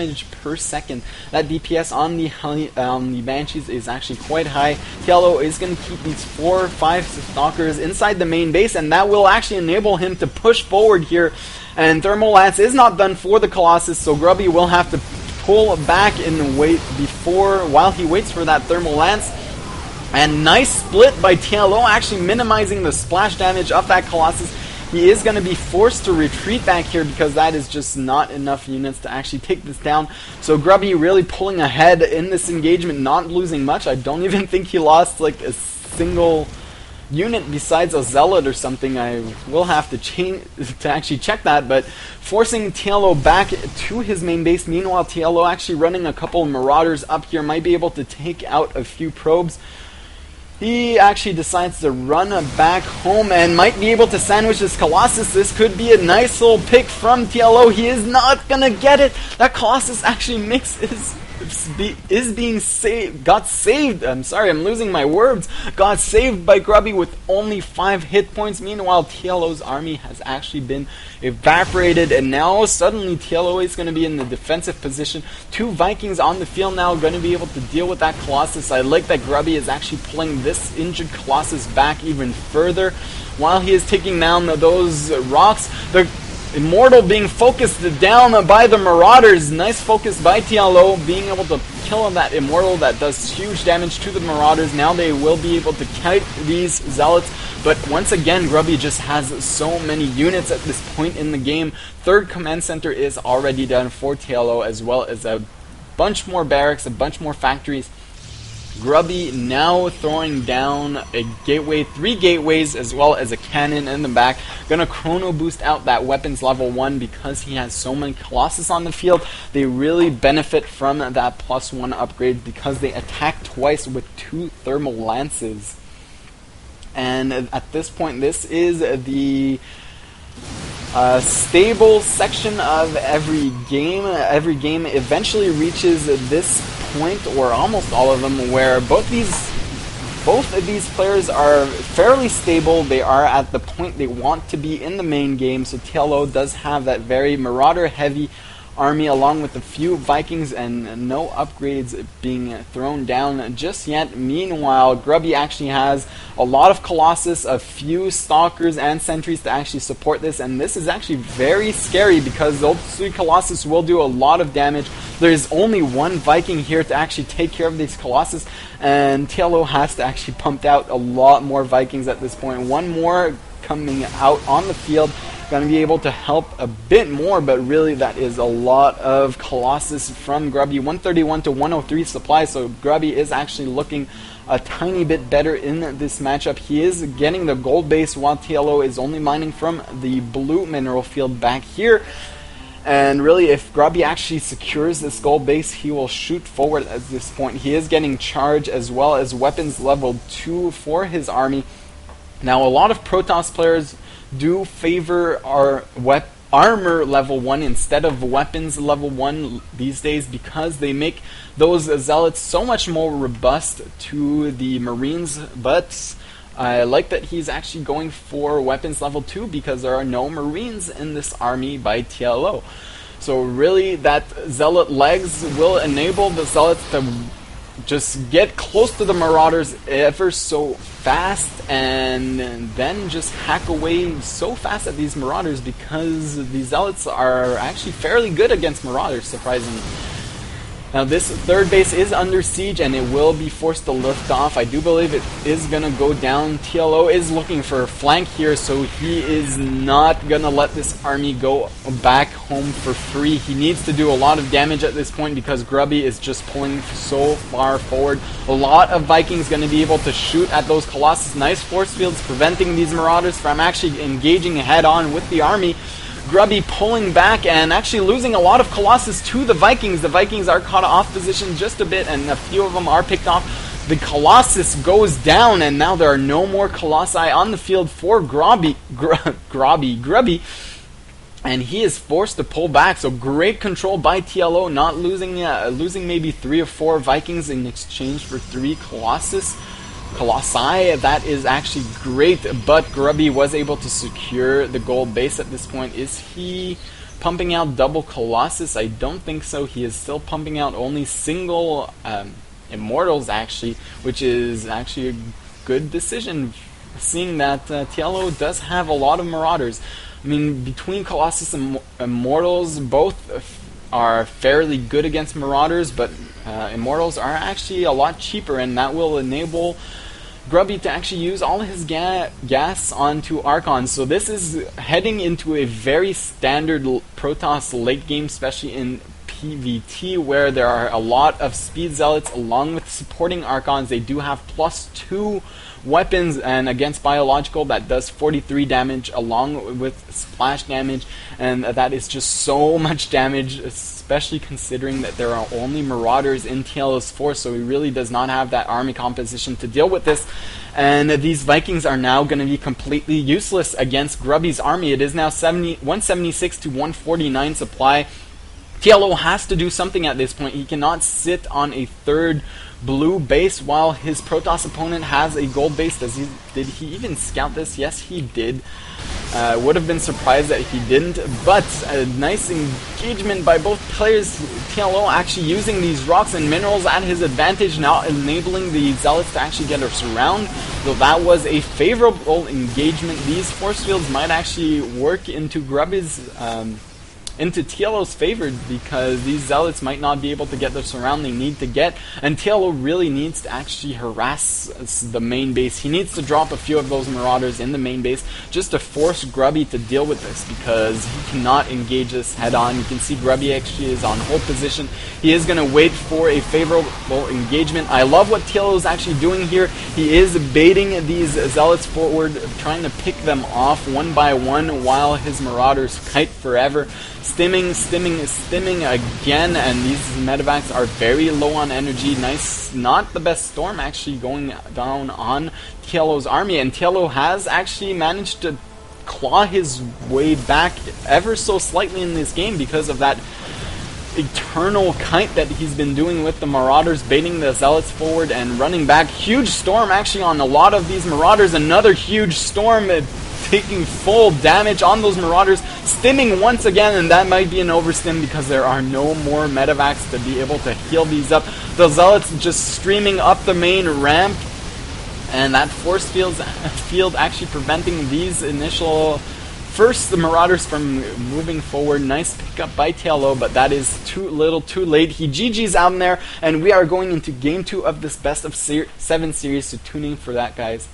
damage per second. That DPS on the Banshees is actually quite high. TLO is going to keep these 4 or 5 Stalkers inside the main base, and that will actually enable him to push forward here. And Thermal Lance is not done for the Colossus, so Grubby will have to pull back and wait while he waits for that Thermal Lance. And nice split by TLO, actually minimizing the splash damage of that Colossus. He is going to be forced to retreat back here because that is just not enough units to actually take this down. So Grubby really pulling ahead in this engagement, not losing much. I don't even think he lost like a single unit besides a Zealot or something. I will have to actually check that, but forcing TLO back to his main base. Meanwhile, TLO actually running a couple of Marauders up here, might be able to take out a few probes. He actually decides to run back home and might be able to sandwich this Colossus. This could be a nice little pick from TLO. He is not gonna get it. That Colossus actually got saved. I'm sorry, I'm losing my words. Got saved by Grubby with only 5 hit points. Meanwhile, TLO's army has actually been evaporated, and now suddenly TLO is going to be in the defensive position. 2 Vikings on the field now, going to be able to deal with that Colossus. I like that Grubby is actually pulling this injured Colossus back even further while he is taking down those rocks. The Immortal being focused down by the Marauders. Nice focus by TLO, being able to kill that Immortal that does huge damage to the Marauders. Now they will be able to kite these Zealots, but once again, Grubby just has so many units at this point in the game. 3rd command center is already done for TLO, as well as a bunch more barracks, a bunch more factories. Grubby now throwing down a gateway, 3 gateways, as well as a cannon in the back. Gonna chrono boost out that weapons level 1 because he has so many Colossus on the field. They really benefit from that +1 upgrade because they attack twice with 2 thermal lances. And at this point, this is the stable section of every game. Every game eventually reaches this point, or almost all of them, where both of these players are fairly stable. They are at the point they want to be in the main game. So TLO does have that very Marauder heavy army, along with a few Vikings, and no upgrades being thrown down just yet. Meanwhile, Grubby actually has a lot of Colossus, a few Stalkers and Sentries to actually support this, and this is actually very scary because those 3 Colossus will do a lot of damage. There's only 1 Viking here to actually take care of these Colossus, and TLO has to actually pump out a lot more Vikings at this point. 1 more coming out on the field, going to be able to help a bit more, but really that is a lot of Colossus from Grubby. 131 to 103 supply, so Grubby is actually looking a tiny bit better in this matchup. He is getting the gold base while TLO is only mining from the blue mineral field back here. And really, if Grubby actually secures this gold base, he will shoot forward at this point. He is getting charge as well as weapons level 2 for his army. Now, a lot of Protoss players do favor our armor level 1 instead of weapons level 1 these days because they make those Zealots so much more robust to the Marines, but I like that he's actually going for weapons level 2 because there are no Marines in this army by TLO. So really, that Zealot legs will enable the Zealots to just get close to the Marauders ever so fast, and then just hack away so fast at these Marauders because the Zealots are actually fairly good against Marauders, surprisingly. Now this 3rd base is under siege and it will be forced to lift off. I do believe it is going to go down. TLO is looking for a flank here, so he is not going to let this army go back home for free. He needs to do a lot of damage at this point because Grubby is just pulling so far forward. A lot of Vikings going to be able to shoot at those Colossus. Nice force fields preventing these Marauders from actually engaging head on with the army. Grubby pulling back and actually losing a lot of Colossus to the Vikings. The Vikings are caught off position just a bit, and a few of them are picked off. The Colossus goes down, and now there are no more Colossi on the field for Grubby, and he is forced to pull back. So great control by TLO, not losing maybe 3 or 4 Vikings in exchange for 3 Colossi. That is actually great, but Grubby was able to secure the gold base at this point. Is he pumping out double Colossus? I don't think so. He is still pumping out only single Immortals, actually, which is actually a good decision, seeing that TLO does have a lot of Marauders. I mean, between Colossus and Immortals, both are fairly good against Marauders, but Immortals are actually a lot cheaper, and that will enable Grubby to actually use all his gas onto Archons. So this is heading into a very standard Protoss late game, especially in PvT, where there are a lot of Speed Zealots along with supporting Archons. They do have +2 weapons, and against Biological that does 43 damage along with splash damage, and that is just so much damage, especially considering that there are only Marauders in TLO's force, so he really does not have that army composition to deal with this. And these Vikings are now going to be completely useless against Grubby's army. It is now 176 to 149 supply. TLO has to do something at this point. He cannot sit on a third blue base while his Protoss opponent has a gold base. Did he even scout this? Yes, he did. Would have been surprised that he didn't, but a nice engagement by both players. TLO actually using these rocks and minerals at his advantage, now enabling the Zealots to actually get us around. So that was a favorable engagement. These force fields might actually work into Grubby's into TLO's favor, because these Zealots might not be able to get the surround they need to get, and TLO really needs to actually harass the main base. He needs to drop a few of those Marauders in the main base just to force Grubby to deal with this, because he cannot engage this head on. You can see Grubby actually is on hold position. He is going to wait for a favorable engagement. I love what TLO is actually doing here. He is baiting these Zealots forward, trying to pick them off one by one while his Marauders kite forever. Stimming again, and these medevacs are very low on energy. Nice, not the best storm actually going down on TLO's army, and TLO has actually managed to claw his way back ever so slightly in this game because of that eternal kite that he's been doing with the Marauders, baiting the Zealots forward and running back. Huge storm actually on a lot of these Marauders. Another huge storm taking full damage on those Marauders, stimming once again, and that might be an overstim because there are no more medevacs to be able to heal these up. The Zealots just streaming up the main ramp, and that force field actually preventing these initial the Marauders from moving forward. Nice pickup by TLO, but that is too little too late. He GG's out in there, and we are going into game 2 of this best of 7 series, so tune in for that, guys.